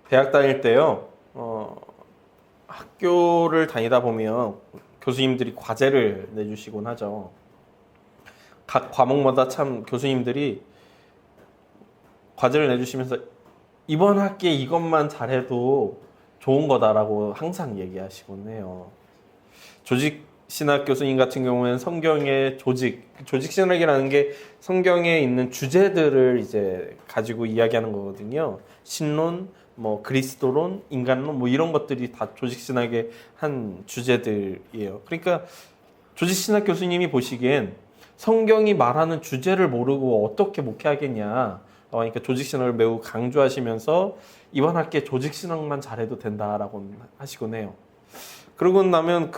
대학 다닐 때요. 학교를 다니다 보면 교수님들이 과제를 내주시곤 하죠. 각 과목마다 참 교수님들이 과제를 내주시면서 이번 학기에 이것만 잘해도 좋은 거다라고 항상 얘기하시곤 해요. 조직신학 교수님 같은 경우에는 성경의 조직신학이라는 게 성경에 있는 주제들을 이제 가지고 이야기하는 거거든요. 신론, 뭐 그리스도론, 인간론, 뭐 이런 것들이 다 조직신학의 한 주제들이에요. 그러니까 조직신학 교수님이 보시기엔 성경이 말하는 주제를 모르고 어떻게 목회하겠냐. 그러니까 조직신학을 매우 강조하시면서 이번 학기에 조직신학만 잘해도 된다라고 하시곤 해요. 그러고 나면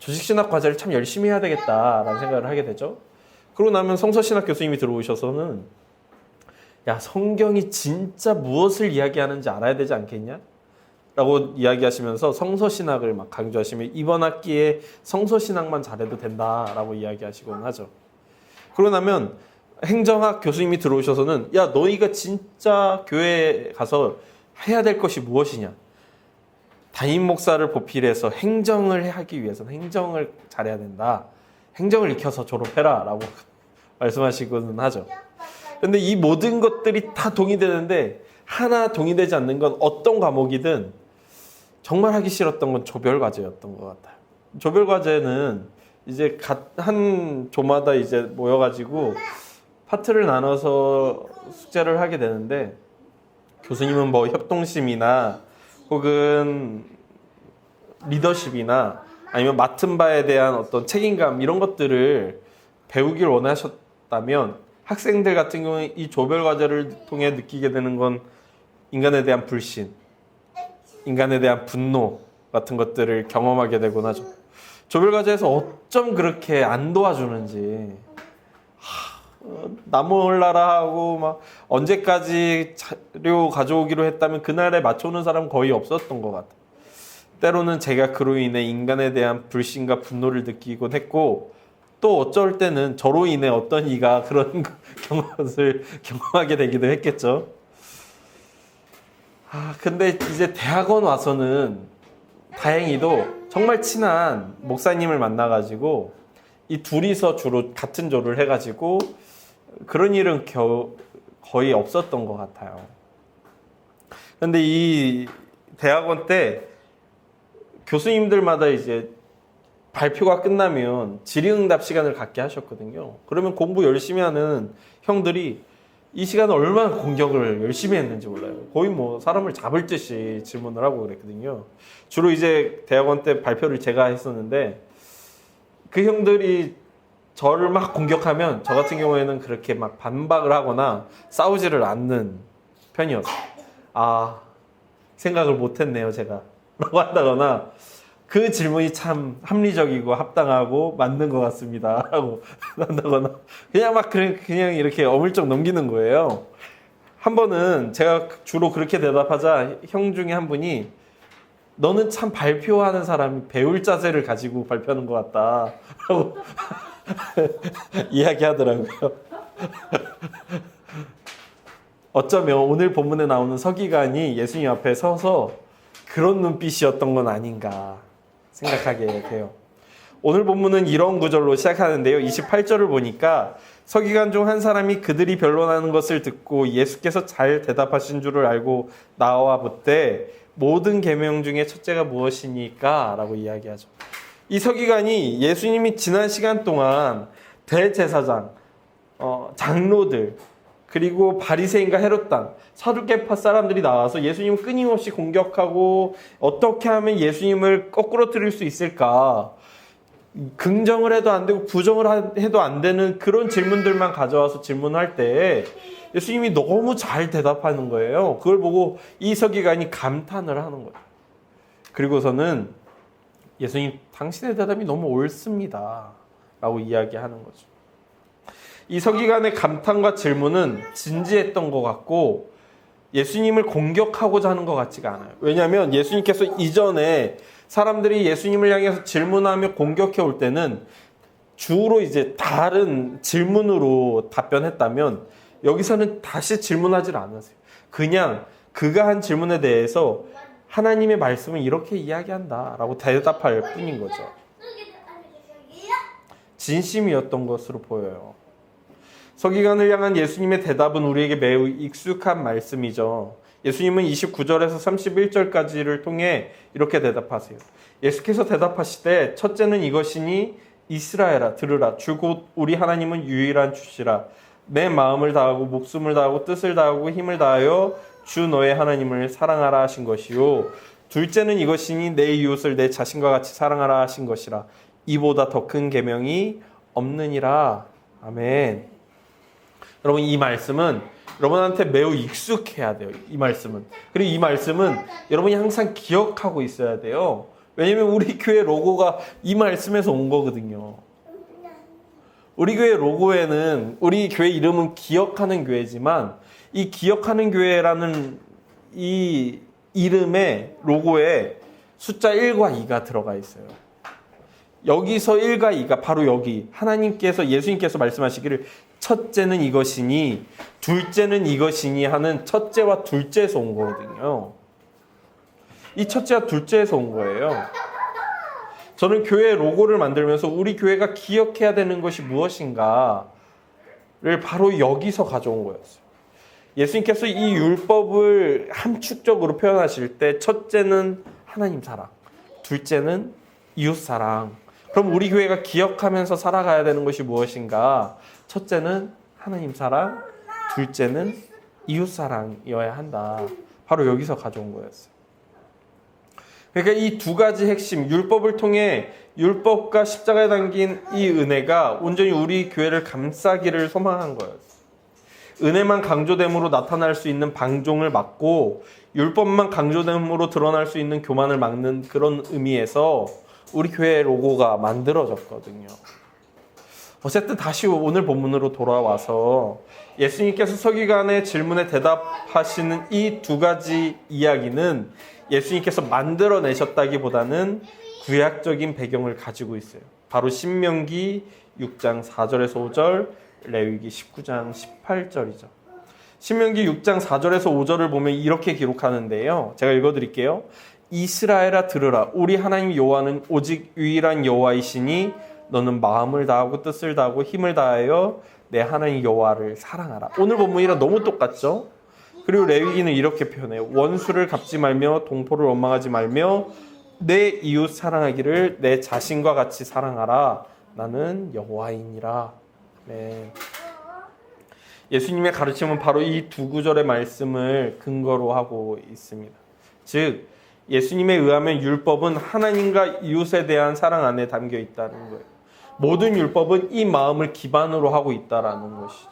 조직신학 과제를 참 열심히 해야 되겠다라는 생각을 하게 되죠. 그러고 나면 성서신학 교수님이 들어오셔서는 야, 성경이 진짜 무엇을 이야기하는지 알아야 되지 않겠냐? 라고 이야기하시면서 성서신학을 막 강조하시면 이번 학기에 성서신학만 잘해도 된다라고 이야기하시곤 하죠. 그러고 나면 행정학 교수님이 들어오셔서는 야, 너희가 진짜 교회에 가서 해야 될 것이 무엇이냐? 담임 목사를 보필해서 행정을 하기 위해서는 행정을 잘해야 된다. 행정을 익혀서 졸업해라 라고 말씀하시고는 하죠. 근데 이 모든 것들이 다 동의되는데 하나 동의되지 않는 건 어떤 과목이든 정말 하기 싫었던 건 조별과제였던 것 같아요. 조별과제는 이제 한 조마다 이제 모여가지고 파트를 나눠서 숙제를 하게 되는데 교수님은 뭐 협동심이나 혹은 리더십이나 아니면 맡은 바에 대한 어떤 책임감 이런 것들을 배우길 원하셨다면 학생들 같은 경우에 이 조별과제를 통해 느끼게 되는 건 인간에 대한 불신, 인간에 대한 분노 같은 것들을 경험하게 되곤 하죠. 조별과제에서 어쩜 그렇게 안 도와주는지 나 몰라라 하고 막 언제까지 자료 가져오기로 했다면 그날에 맞춰오는 사람 거의 없었던 것 같아요. 때로는 제가 그로 인해 인간에 대한 불신과 분노를 느끼곤 했고 또 어쩔 때는 저로 인해 어떤 이가 그런 것을 경험하게 되기도 했겠죠. 근데 이제 대학원 와서는 다행히도 정말 친한 목사님을 만나가지고 이 둘이서 주로 같은 조를 해가지고 그런 일은 거의 없었던 것 같아요. 근데 이 대학원 때 교수님들마다 이제 발표가 끝나면 질의응답 시간을 갖게 하셨거든요. 그러면 공부 열심히 하는 형들이 이 시간에 얼마나 공격을 열심히 했는지 몰라요. 거의 뭐 사람을 잡을 듯이 질문을 하고 그랬거든요. 주로 이제 대학원 때 발표를 제가 했었는데 그 형들이 저를 막 공격하면 저 같은 경우에는 그렇게 막 반박을 하거나 싸우지를 않는 편이었어요. 생각을 못했네요, 제가. 라고 한다거나 그 질문이 참 합리적이고 합당하고 맞는 것 같습니다. 라고 한다거나 그냥 이렇게 어물쩍 넘기는 거예요. 한 번은 제가 주로 그렇게 대답하자 형 중에 한 분이 너는 참 발표하는 사람이 배울 자세를 가지고 발표하는 것 같다. 라고 이야기하더라고요. 어쩌면 오늘 본문에 나오는 서기관이 예수님 앞에 서서 그런 눈빛이었던 건 아닌가 생각하게 돼요. 오늘 본문은 이런 구절로 시작하는데요. 28절을 보니까 서기관 중 한 사람이 그들이 변론하는 것을 듣고 예수께서 잘 대답하신 줄을 알고 나와 보되 모든 계명 중에 첫째가 무엇이니까? 라고 이야기하죠. 이 서기관이 예수님이 지난 시간 동안 대제사장, 장로들, 그리고 바리새인과 헤롯당, 사두개파 사람들이 나와서 예수님을 끊임없이 공격하고 어떻게 하면 예수님을 거꾸로 틀릴 수 있을까? 긍정을 해도 안 되고 부정을 해도 안 되는 그런 질문들만 가져와서 질문할 때 예수님이 너무 잘 대답하는 거예요. 그걸 보고 이 서기관이 감탄을 하는 거예요. 그리고서는 예수님, 당신의 대답이 너무 옳습니다. 라고 이야기하는 거죠. 이 서기관의 감탄과 질문은 진지했던 것 같고 예수님을 공격하고자 하는 것 같지가 않아요. 왜냐하면 예수님께서 이전에 사람들이 예수님을 향해서 질문하며 공격해 올 때는 주로 이제 다른 질문으로 답변했다면 여기서는 다시 질문하지 않았어요. 그냥 그가 한 질문에 대해서 하나님의 말씀은 이렇게 이야기한다 라고 대답할 뿐인 거죠. 진심이었던 것으로 보여요. 서기관을 향한 예수님의 대답은 우리에게 매우 익숙한 말씀이죠. 예수님은 29절에서 31절까지를 통해 이렇게 대답하세요. 예수께서 대답하시되 첫째는 이것이니 이스라엘아 들으라. 주 곧 우리 하나님은 유일한 주시라. 내 마음을 다하고 목숨을 다하고 뜻을 다하고 힘을 다하여 주 너의 하나님을 사랑하라 하신 것이요. 둘째는 이것이니 내 이웃을 내 자신과 같이 사랑하라 하신 것이라. 이보다 더 큰 계명이 없느니라. 아멘. 여러분 이 말씀은 여러분한테 매우 익숙해야 돼요. 이 말씀은. 그리고 이 말씀은 여러분이 항상 기억하고 있어야 돼요. 왜냐면 우리 교회 로고가 이 말씀에서 온 거거든요. 우리 교회 로고에는 우리 교회 이름은 기억하는 교회지만 이 기억하는 교회라는 이 이름의 로고에 숫자 1과 2가 들어가 있어요. 여기서 1과 2가 바로 여기 하나님께서 예수님께서 말씀하시기를 첫째는 이것이니 둘째는 이것이니 하는 첫째와 둘째에서 온 거거든요. 이 첫째와 둘째에서 온 거예요. 저는 교회 로고를 만들면서 우리 교회가 기억해야 되는 것이 무엇인가를 바로 여기서 가져온 거였어요. 예수님께서 이 율법을 함축적으로 표현하실 때 첫째는 하나님 사랑, 둘째는 이웃 사랑. 그럼 우리 교회가 기억하면서 살아가야 되는 것이 무엇인가? 첫째는 하나님 사랑, 둘째는 이웃 사랑이어야 한다. 바로 여기서 가져온 거였어요. 그러니까 이 두 가지 핵심, 율법을 통해 율법과 십자가에 담긴 이 은혜가 온전히 우리 교회를 감싸기를 소망한 거였어요. 은혜만 강조됨으로 나타날 수 있는 방종을 막고 율법만 강조됨으로 드러날 수 있는 교만을 막는 그런 의미에서 우리 교회 로고가 만들어졌거든요. 어쨌든 다시 오늘 본문으로 돌아와서 예수님께서 서기관의 질문에 대답하시는 이 두 가지 이야기는 예수님께서 만들어내셨다기보다는 구약적인 배경을 가지고 있어요. 바로 신명기 6장 4절에서 5절, 레위기 19장 18절이죠. 신명기 6장 4절에서 5절을 보면 이렇게 기록하는데요. 제가 읽어드릴게요. 이스라엘아 들으라. 우리 하나님 여호와는 오직 유일한 여호와이시니 너는 마음을 다하고 뜻을 다하고 힘을 다하여 내 하나님 여호와를 사랑하라. 오늘 본문이랑 너무 똑같죠? 그리고 레위기는 이렇게 표현해요. 원수를 갚지 말며 동포를 원망하지 말며 내 이웃 사랑하기를 내 자신과 같이 사랑하라. 나는 여호와이니라. 네. 예수님의 가르침은 바로 이 두 구절의 말씀을 근거로 하고 있습니다. 즉 예수님에 의하면 율법은 하나님과 이웃에 대한 사랑 안에 담겨 있다는 거예요. 모든 율법은 이 마음을 기반으로 하고 있다는 것이죠.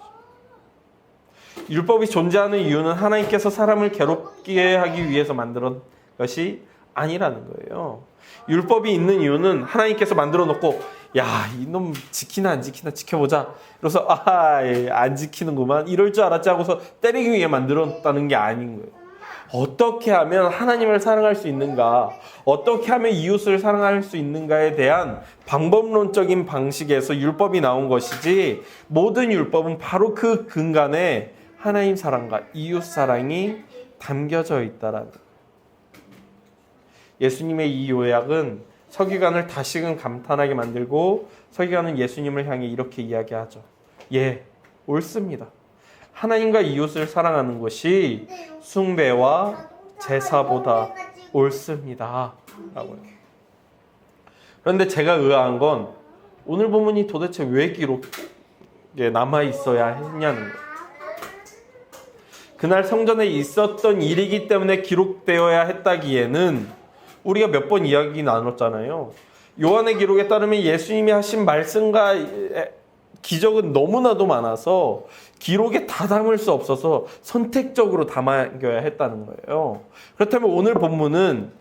율법이 존재하는 이유는 하나님께서 사람을 괴롭게 하기 위해서 만든 것이 아니라는 거예요. 율법이 있는 이유는 하나님께서 만들어 놓고 야, 이놈 지키나 안 지키나 지켜보자. 그래서 안 지키는구만. 이럴 줄 알았지 하고서 때리기 위해 만들었다는 게 아닌 거예요. 어떻게 하면 하나님을 사랑할 수 있는가? 어떻게 하면 이웃을 사랑할 수 있는가에 대한 방법론적인 방식에서 율법이 나온 것이지 모든 율법은 바로 그 근간에 하나님 사랑과 이웃 사랑이 담겨져 있다라는 거예요. 예수님의 이 요약은 서기관을 다시금 감탄하게 만들고 서기관은 예수님을 향해 이렇게 이야기하죠. 예, 옳습니다. 하나님과 이웃을 사랑하는 것이 숭배와 제사보다 옳습니다. 라고요. 그런데 제가 의아한 건 오늘 본문이 도대체 왜 기록에 남아있어야 했냐는 거예요. 그날 성전에 있었던 일이기 때문에 기록되어야 했다기에는 우리가 몇 번 이야기 나눴잖아요. 요한의 기록에 따르면 예수님이 하신 말씀과 기적은 너무나도 많아서 기록에 다 담을 수 없어서 선택적으로 담아야 했다는 거예요. 그렇다면 오늘 본문은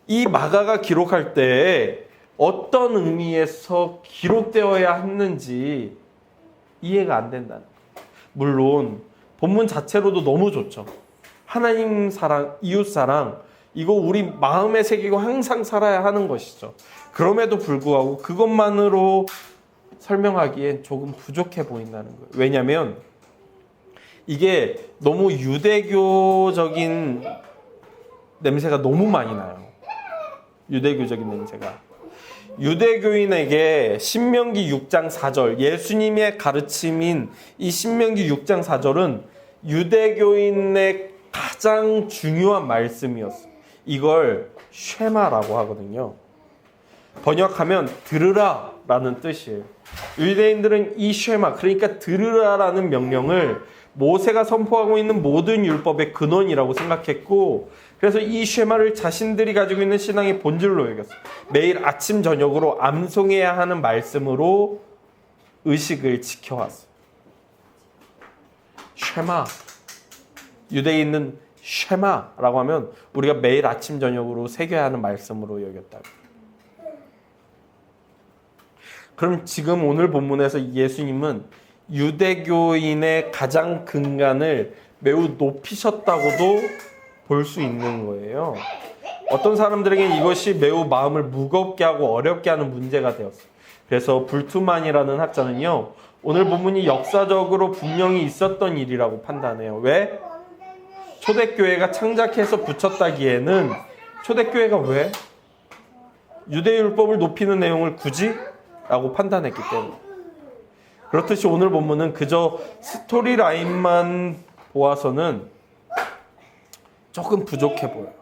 이 마가가 기록할 때 어떤 의미에서 기록되어야 했는지 이해가 안 된다는 거예요. 물론 본문 자체로도 너무 좋죠. 하나님 사랑, 이웃 사랑, 이거 우리 마음에 새기고 항상 살아야 하는 것이죠. 그럼에도 불구하고 그것만으로 설명하기엔 조금 부족해 보인다는 거예요. 왜냐하면 이게 너무 유대교적인 냄새가 너무 많이 나요. 유대교적인 냄새가. 유대교인에게 신명기 6장 4절, 예수님의 가르침인 이 신명기 6장 4절은 유대교인의 가장 중요한 말씀이었어요. 이걸 쉐마라고 하거든요. 번역하면 들으라 라는 뜻이에요. 유대인들은 이 쉐마, 그러니까 들으라라는 명령을 모세가 선포하고 있는 모든 율법의 근원이라고 생각했고, 그래서 이 쉐마를 자신들이 가지고 있는 신앙의 본질로 여겼어요. 매일 아침 저녁으로 암송해야 하는 말씀으로 의식을 지켜왔어요. 쉐마, 유대인은 쉐마라고 하면 우리가 매일 아침 저녁으로 새겨야 하는 말씀으로 여겼다고. 그럼 지금 오늘 본문에서 예수님은 유대교인의 가장 근간을 매우 높이셨다고도 볼 수 있는 거예요. 어떤 사람들에게는 이것이 매우 마음을 무겁게 하고 어렵게 하는 문제가 되었어요. 그래서 불투만이라는 학자는요, 오늘 본문이 역사적으로 분명히 있었던 일이라고 판단해요. 왜? 초대교회가 창작해서 붙였다기에는 초대교회가 왜 유대율법을 높이는 내용을 굳이? 라고 판단했기 때문에. 그렇듯이 오늘 본문은 그저 스토리라인만 보아서는 조금 부족해 보여요.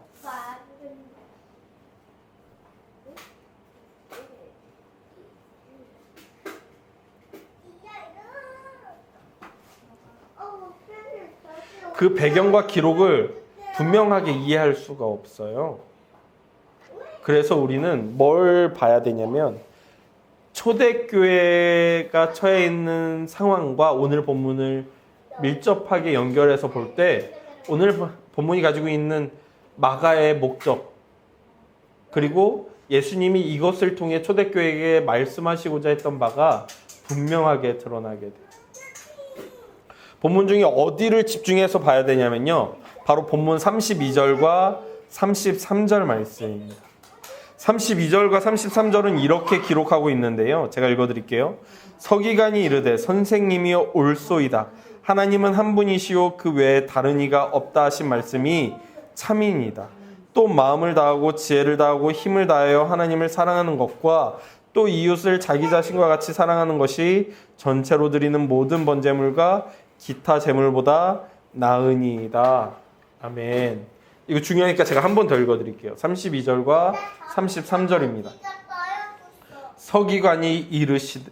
그 배경과 기록을 분명하게 이해할 수가 없어요. 그래서 우리는 뭘 봐야 되냐면 초대교회가 처해 있는 상황과 오늘 본문을 밀접하게 연결해서 볼 때 오늘 본문이 가지고 있는 마가의 목적, 그리고 예수님이 이것을 통해 초대교회에게 말씀하시고자 했던 바가 분명하게 드러나게 돼요. 본문 중에 어디를 집중해서 봐야 되냐면요, 바로 본문 32절과 33절 말씀입니다. 32절과 33절은 이렇게 기록하고 있는데요, 제가 읽어드릴게요. 서기관이 이르되 선생님이여 올소이다. 하나님은 한 분이시오 그 외에 다른 이가 없다 하신 말씀이 참이니이다. 또 마음을 다하고 지혜를 다하고 힘을 다하여 하나님을 사랑하는 것과 또 이웃을 자기 자신과 같이 사랑하는 것이 전체로 드리는 모든 번제물과 기타 제물보다 나으니이다. 아멘. 이거 중요하니까 제가 한 번 더 읽어드릴게요. 32절과 33절입니다. 서기관이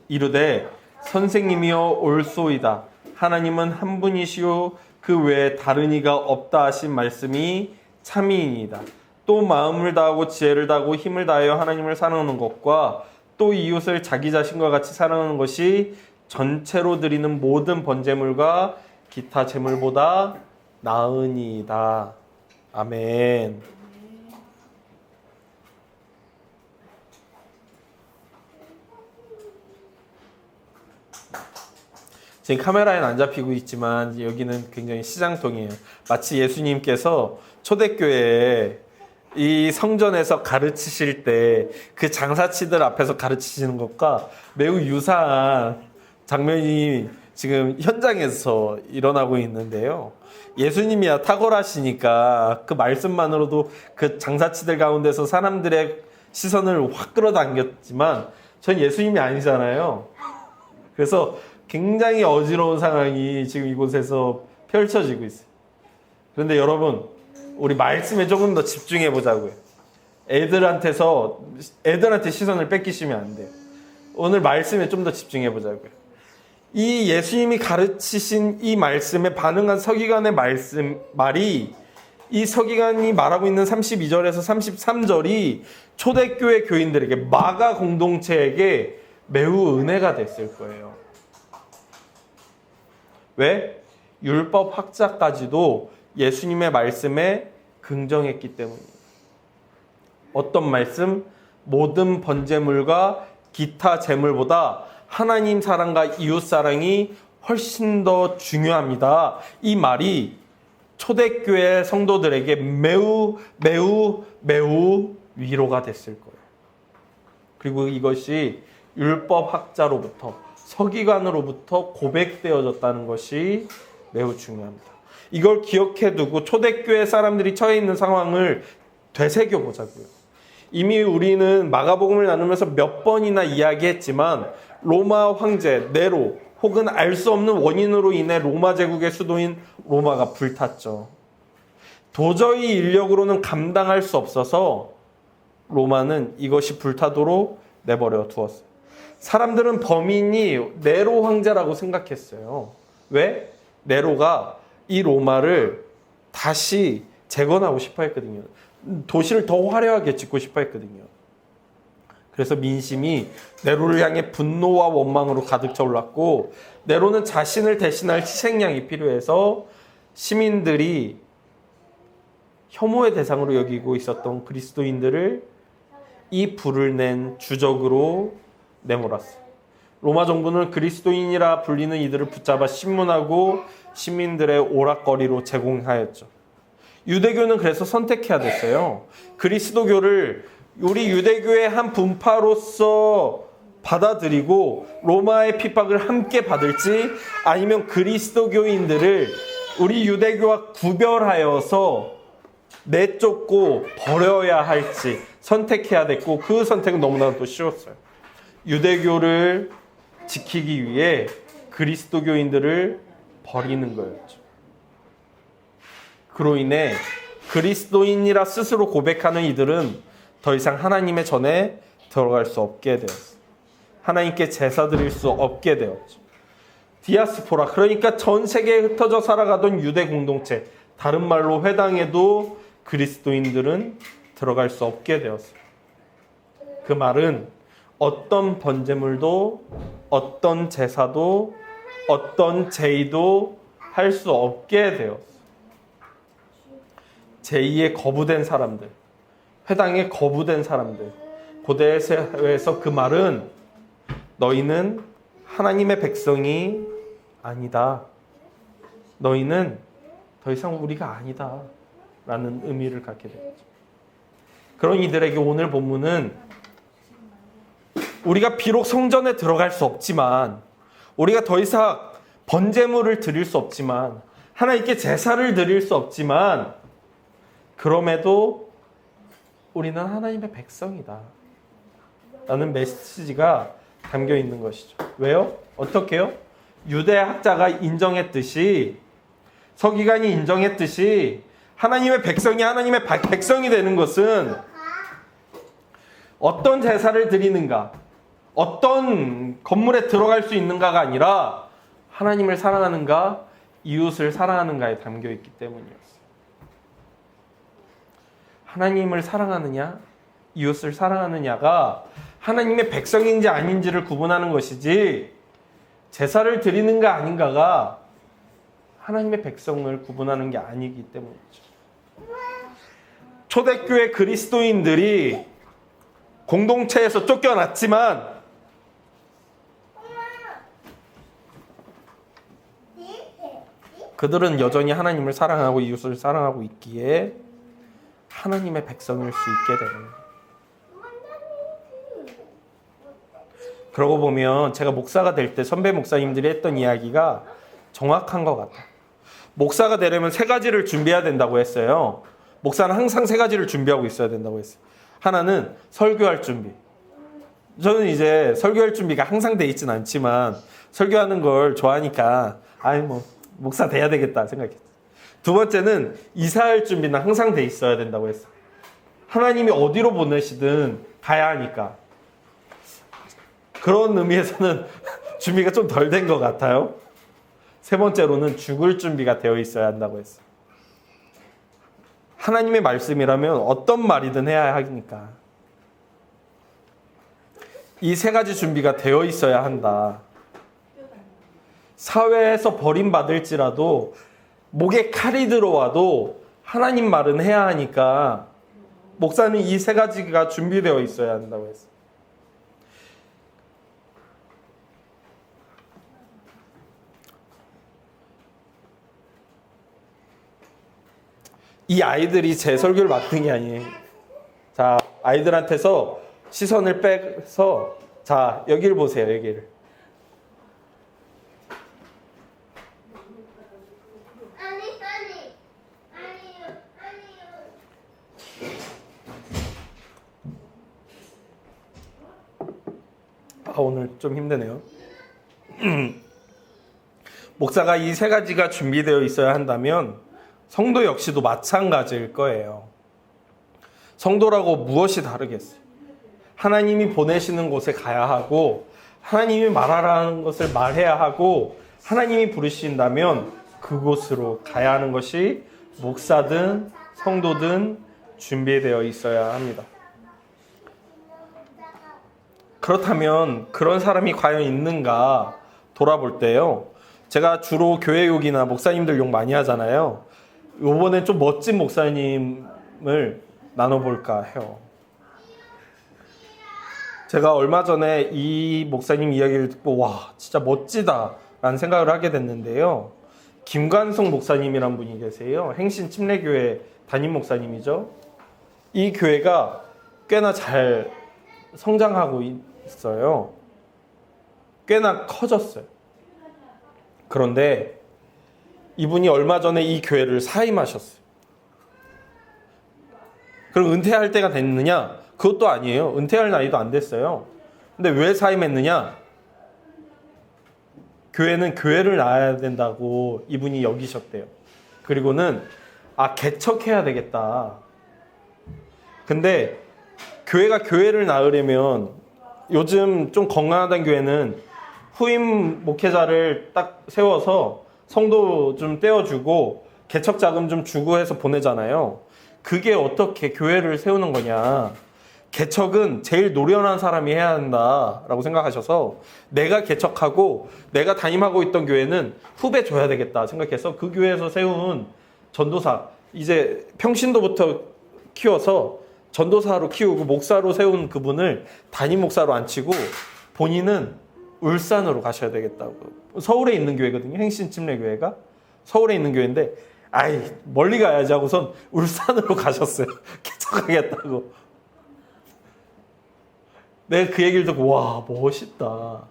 이르되 선생님이여 올소이다. 하나님은 한 분이시오 그 외에 다른 이가 없다 하신 말씀이 참이니이다. 또 마음을 다하고 지혜를 다하고 힘을 다하여 하나님을 사랑하는 것과 또 이웃을 자기 자신과 같이 사랑하는 것이 전체로 드리는 모든 번제물과 기타 제물보다 나으니이다. 아멘. 지금 카메라에는 안 잡히고 있지만 여기는 굉장히 시장통이에요. 마치 예수님께서 초대교회에 이 성전에서 가르치실 때 그 장사치들 앞에서 가르치시는 것과 매우 유사한 장면이 지금 현장에서 일어나고 있는데요. 예수님이야 탁월하시니까 그 말씀만으로도 그 장사치들 가운데서 사람들의 시선을 확 끌어당겼지만 전 예수님이 아니잖아요. 그래서 굉장히 어지러운 상황이 지금 이곳에서 펼쳐지고 있어요. 그런데 여러분, 우리 말씀에 조금 더 집중해 보자고요. 애들한테 시선을 뺏기시면 안 돼요. 오늘 말씀에 좀 더 집중해 보자고요. 이 예수님이 가르치신 이 말씀에 반응한 서기관의 말이 이 서기관이 말하고 있는 32절에서 33절이 초대교회 교인들에게, 마가 공동체에게 매우 은혜가 됐을 거예요. 왜? 율법 학자까지도 예수님의 말씀에 긍정했기 때문입니다. 어떤 말씀? 모든 번제물과 기타 제물보다 하나님 사랑과 이웃 사랑이 훨씬 더 중요합니다. 이 말이 초대교회 성도들에게 매우 위로가 됐을 거예요. 그리고 이것이 율법 학자로부터, 서기관으로부터 고백되어졌다는 것이 매우 중요합니다. 이걸 기억해 두고 초대교회 사람들이 처해 있는 상황을 되새겨 보자고요. 이미 우리는 마가복음을 나누면서 몇 번이나 이야기했지만 로마 황제 네로 혹은 알 수 없는 원인으로 인해 로마 제국의 수도인 로마가 불탔죠. 도저히 인력으로는 감당할 수 없어서 로마는 이것이 불타도록 내버려 두었어요. 사람들은 범인이 네로 황제라고 생각했어요. 왜? 네로가 이 로마를 다시 재건하고 싶어 했거든요. 도시를 더 화려하게 짓고 싶어 했거든요. 그래서 민심이 네로를 향해 분노와 원망으로 가득 차올랐고, 네로는 자신을 대신할 희생양이 필요해서 시민들이 혐오의 대상으로 여기고 있었던 그리스도인들을 이 불을 낸 주적으로 내몰았어요. 로마 정부는 그리스도인이라 불리는 이들을 붙잡아 신문하고 시민들의 오락거리로 제공하였죠. 유대교는 그래서 선택해야 됐어요. 그리스도교를 우리 유대교의 한 분파로서 받아들이고 로마의 핍박을 함께 받을지, 아니면 그리스도교인들을 우리 유대교와 구별하여서 내쫓고 버려야 할지 선택해야 됐고, 그 선택은 너무나도 쉬웠어요. 유대교를 지키기 위해 그리스도교인들을 버리는 거였죠. 그로 인해 그리스도인이라 스스로 고백하는 이들은 더 이상 하나님의 전에 들어갈 수 없게 되었어요. 하나님께 제사 드릴 수 없게 되었죠. 디아스포라, 그러니까 전 세계에 흩어져 살아가던 유대 공동체, 다른 말로 회당에도 그리스도인들은 들어갈 수 없게 되었어요. 그 말은 어떤 번제물도, 어떤 제사도, 어떤 제의도 할 수 없게 되었어요. 제의에 거부된 사람들, 회당에 거부된 사람들, 고대 사회에서 그 말은 너희는 하나님의 백성이 아니다. 너희는 더 이상 우리가 아니다. 라는 의미를 갖게 되었죠. 그런 이들에게 오늘 본문은 우리가 비록 성전에 들어갈 수 없지만, 우리가 더 이상 번제물을 드릴 수 없지만, 하나님께 제사를 드릴 수 없지만, 그럼에도 우리는 하나님의 백성이다 라는 메시지가 담겨 있는 것이죠. 왜요? 어떻게요? 유대 학자가 인정했듯이, 서기관이 인정했듯이, 하나님의 백성이 하나님의 백성이 되는 것은 어떤 제사를 드리는가, 어떤 건물에 들어갈 수 있는가가 아니라 하나님을 사랑하는가, 이웃을 사랑하는가에 담겨 있기 때문이었어요. 하나님을 사랑하느냐, 이웃을 사랑하느냐가 하나님의 백성인지 아닌지를 구분하는 것이지, 제사를 드리는가 아닌가가 하나님의 백성을 구분하는 게 아니기 때문이죠. 초대교회 그리스도인들이 공동체에서 쫓겨났지만 그들은 여전히 하나님을 사랑하고 이웃을 사랑하고 있기에 하나님의 백성일 수 있게 되는 거예요. 그러고 보면 제가 목사가 될 때 선배 목사님들이 했던 이야기가 정확한 것 같아요. 목사가 되려면 3가지를 준비해야 된다고 했어요. 목사는 항상 3가지를 준비하고 있어야 된다고 했어요. 하나는 설교할 준비. 저는 이제 설교할 준비가 항상 돼 있진 않지만 설교하는 걸 좋아하니까 목사 돼야 되겠다 생각했어요. 2번째는 이사할 준비는 항상 돼 있어야 된다고 했어요. 하나님이 어디로 보내시든 가야 하니까. 그런 의미에서는 준비가 좀 덜 된 것 같아요. 3번째로는 죽을 준비가 되어 있어야 한다고 했어요. 하나님의 말씀이라면 어떤 말이든 해야 하니까. 이 3가지 준비가 되어 있어야 한다. 사회에서 버림받을지라도 목에 칼이 들어와도 하나님 말은 해야 하니까 목사는 이 3가지가 준비되어 있어야 한다고 했어요. 이 아이들이 제 설교를 맡은 게 아니에요. 자, 아이들한테서 시선을 빼서, 자, 여기를 보세요, 여기를. 오늘 좀 힘드네요. 목사가 이 세 가지가 준비되어 있어야 한다면 성도 역시도 마찬가지일 거예요. 성도라고 무엇이 다르겠어요? 하나님이 보내시는 곳에 가야 하고, 하나님이 말하라는 것을 말해야 하고, 하나님이 부르신다면 그곳으로 가야 하는 것이 목사든 성도든 준비되어 있어야 합니다. 그렇다면 그런 사람이 과연 있는가 돌아볼 때요, 제가 주로 교회 욕이나 목사님들 욕 많이 하잖아요. 이번엔 좀 멋진 목사님을 나눠볼까 해요. 제가 얼마 전에 이 목사님 이야기를 듣고 와, 진짜 멋지다 라는 생각을 하게 됐는데요. 김관성 목사님이란 분이 계세요. 행신 침례교회 담임 목사님이죠. 이 교회가 꽤나 잘 성장하고 있어요. 꽤나 커졌어요. 그런데 이분이 얼마 전에 이 교회를 사임하셨어요. 그럼 은퇴할 때가 됐느냐? 그것도 아니에요. 은퇴할 나이도 안 됐어요. 근데 왜 사임했느냐? 교회는 교회를 낳아야 된다고 이분이 여기셨대요. 그리고는 개척해야 되겠다. 근데 교회가 교회를 낳으려면 요즘 좀 건강하다는 교회는 후임 목회자를 딱 세워서 성도 좀 떼어주고 개척 자금 좀 주고 해서 보내잖아요. 그게 어떻게 교회를 세우는 거냐. 개척은 제일 노련한 사람이 해야 한다라고 생각하셔서 내가 개척하고 내가 담임하고 있던 교회는 후배 줘야 되겠다 생각해서 그 교회에서 세운 전도사, 이제 평신도부터 키워서 전도사로 키우고 목사로 세운 그분을 담임 목사로 앉히고 본인은 울산으로 가셔야 되겠다고. 서울에 있는 교회거든요. 행신침례교회가 서울에 있는 교회인데 멀리 가야지 하고선 울산으로 가셨어요. 개척하겠다고. 내가 그 얘기를 듣고 와, 멋있다.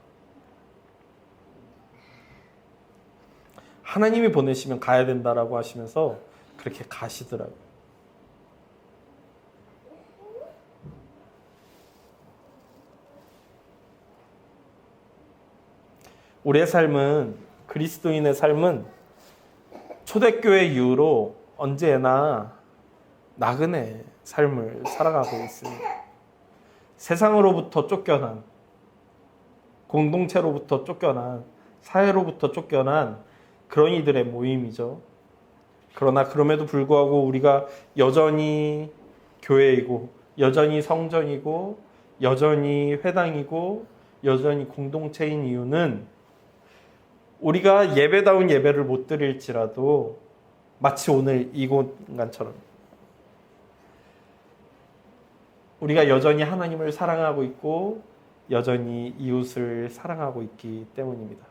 하나님이 보내시면 가야 된다라고 하시면서 그렇게 가시더라고요. 우리의 삶은, 그리스도인의 삶은 초대교회 이후로 언제나 나그네 삶을 살아가고 있습니다. 세상으로부터 쫓겨난, 공동체로부터 쫓겨난, 사회로부터 쫓겨난 그런 이들의 모임이죠. 그러나 그럼에도 불구하고 우리가 여전히 교회이고, 여전히 성전이고, 여전히 회당이고, 여전히 공동체인 이유는 우리가 예배다운 예배를 못 드릴지라도 마치 오늘 이 공간처럼 우리가 여전히 하나님을 사랑하고 있고 여전히 이웃을 사랑하고 있기 때문입니다.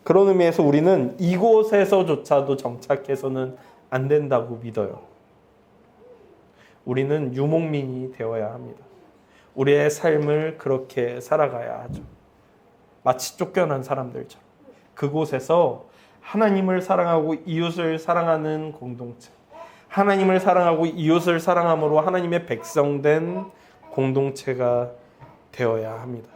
그런 의미에서 우리는 이곳에서조차도 정착해서는 안 된다고 믿어요. 우리는 유목민이 되어야 합니다. 우리의 삶을 그렇게 살아가야 하죠. 마치 쫓겨난 사람들처럼 그곳에서 하나님을 사랑하고 이웃을 사랑하는 공동체, 하나님을 사랑하고 이웃을 사랑함으로 하나님의 백성된 공동체가 되어야 합니다.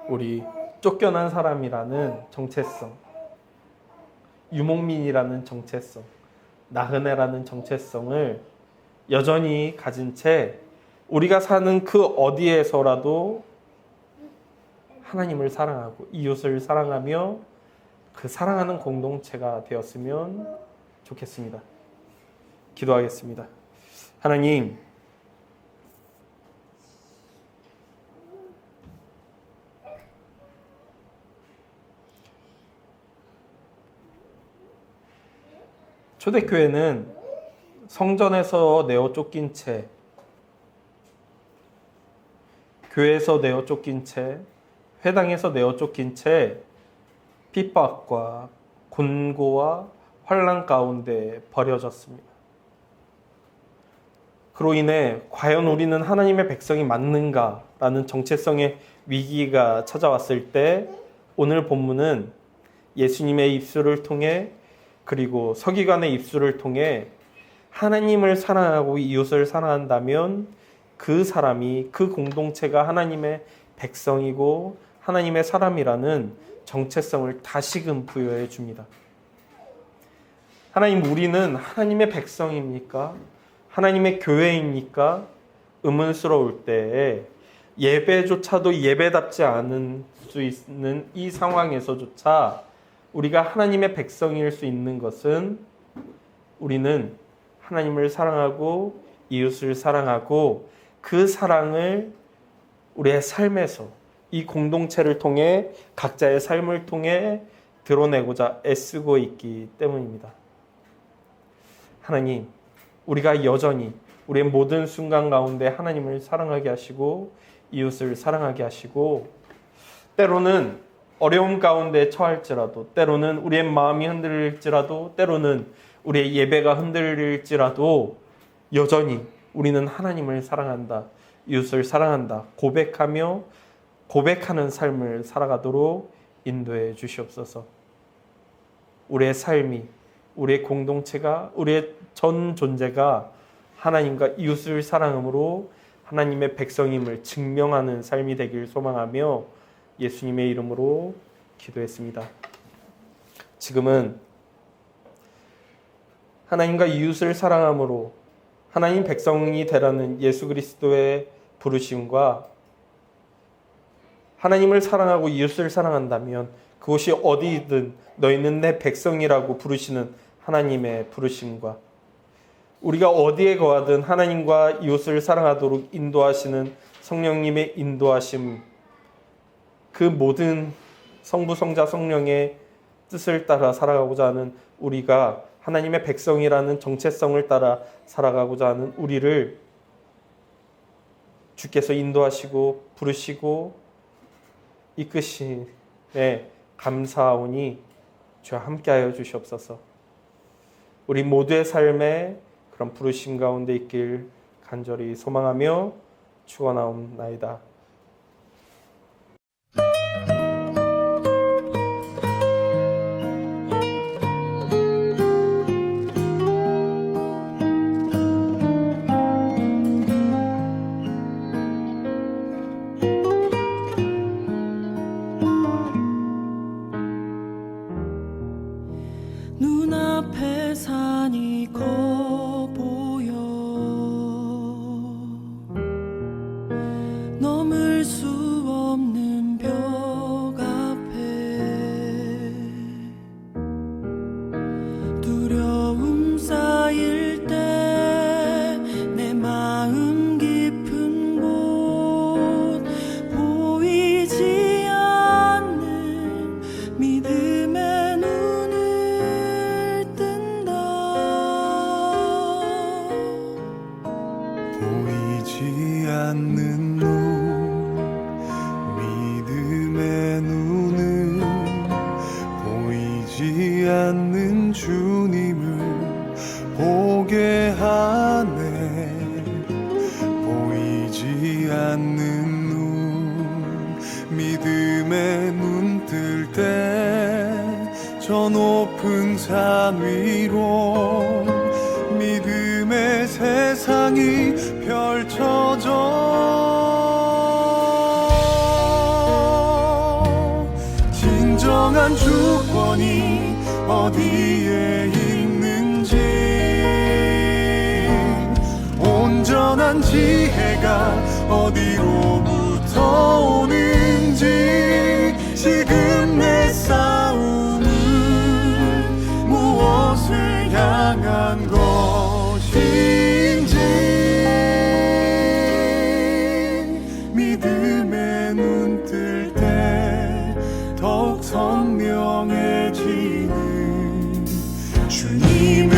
우리 쫓겨난 사람이라는 정체성, 유목민이라는 정체성, 나그네라는 정체성을 여전히 가진 채 우리가 사는 그 어디에서라도 하나님을 사랑하고 이웃을 사랑하며 그 사랑하는 공동체가 되었으면 좋겠습니다. 기도하겠습니다. 하나님, 초대교회는 성전에서 내어 쫓긴 채, 교회에서 내어 쫓긴 채, 회당에서 내어 쫓긴 채 핍박과 곤고와 환난 가운데 버려졌습니다. 그로 인해 과연 우리는 하나님의 백성이 맞는가라는 정체성의 위기가 찾아왔을 때 오늘 본문은 예수님의 입술을 통해 그리고 서기관의 입술을 통해 하나님을 사랑하고 이웃을 사랑한다면 그 사람이, 그 공동체가 하나님의 백성이고 하나님의 사람이라는 정체성을 다시금 부여해 줍니다. 하나님, 우리는 하나님의 백성입니까? 하나님의 교회입니까? 의문스러울 때에 예배조차도 예배답지 않을 수 있는 이 상황에서조차 우리가 하나님의 백성일 수 있는 것은 우리는 하나님을 사랑하고 이웃을 사랑하고 그 사랑을 우리의 삶에서, 이 공동체를 통해, 각자의 삶을 통해 드러내고자 애쓰고 있기 때문입니다. 하나님, 우리가 여전히 우리의 모든 순간 가운데 하나님을 사랑하게 하시고 이웃을 사랑하게 하시고, 때로는 어려움 가운데 처할지라도, 때로는 우리의 마음이 흔들릴지라도, 때로는 우리의 예배가 흔들릴지라도 여전히 우리는 하나님을 사랑한다, 이웃을 사랑한다 고백하며 고백하는 삶을 살아가도록 인도해 주시옵소서. 우리의 삶이, 우리의 공동체가, 우리의 전 존재가 하나님과 이웃을 사랑함으로 하나님의 백성임을 증명하는 삶이 되길 소망하며 예수님의 이름으로 기도했습니다. 지금은 하나님과 이웃을 사랑함으로 하나님 백성이 되라는 예수 그리스도의 부르심과 하나님을 사랑하고 이웃을 사랑한다면 그곳이 어디든 너희는 내 백성이라고 부르시는 하나님의 부르심과 우리가 어디에 거하든 하나님과 이웃을 사랑하도록 인도하시는 성령님의 인도하심, 그 모든 성부, 성자, 성령의 뜻을 따라 살아가고자 하는 우리가, 하나님의 백성이라는 정체성을 따라 살아가고자 하는 우리를 주께서 인도하시고 부르시고 이끄시네 감사하오니 주와 함께하여 주시옵소서. 우리 모두의 삶에 그런 부르심 가운데 있길 간절히 소망하며 축원하옵나이다. 눈앞에 산이 커 보여 넘을 수 없는 벽 앞에 두려움 쌓일 때 내 마음 깊은 곳 보이지 않는 믿음의 눈을 보이지 않는 눈, 믿음의 눈은 보이지 않는 주님을 보게 하네. 보이지 않는 눈, 믿음의 눈 뜰 때 저 높은 산 위로 믿음의 세상이 펼쳐져. 진정한 주권이 어디에 있는지, 온전한 지혜가 어디로부터 오는지, 지금 내 싸움은 무엇을 향한 것인지, 믿음의 눈 뜰 때 더욱 선명해지는 주님의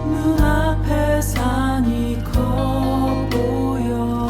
눈앞에 산이 커 보여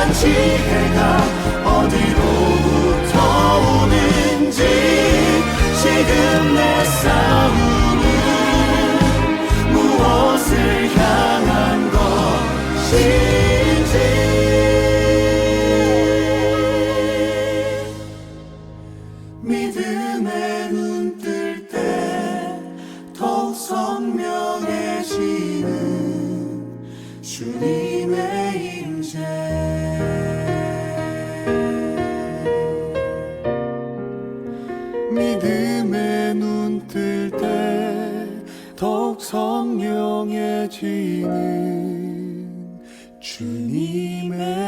한 지혜가 어디로부터 오는지 지금 내 싸움은 무엇을 향한 것인지 믿음의 눈 뜰 때 더욱 선명해지는 주님의 임재 믿음의 눈 뜰 때 더욱 선명해지는 주님의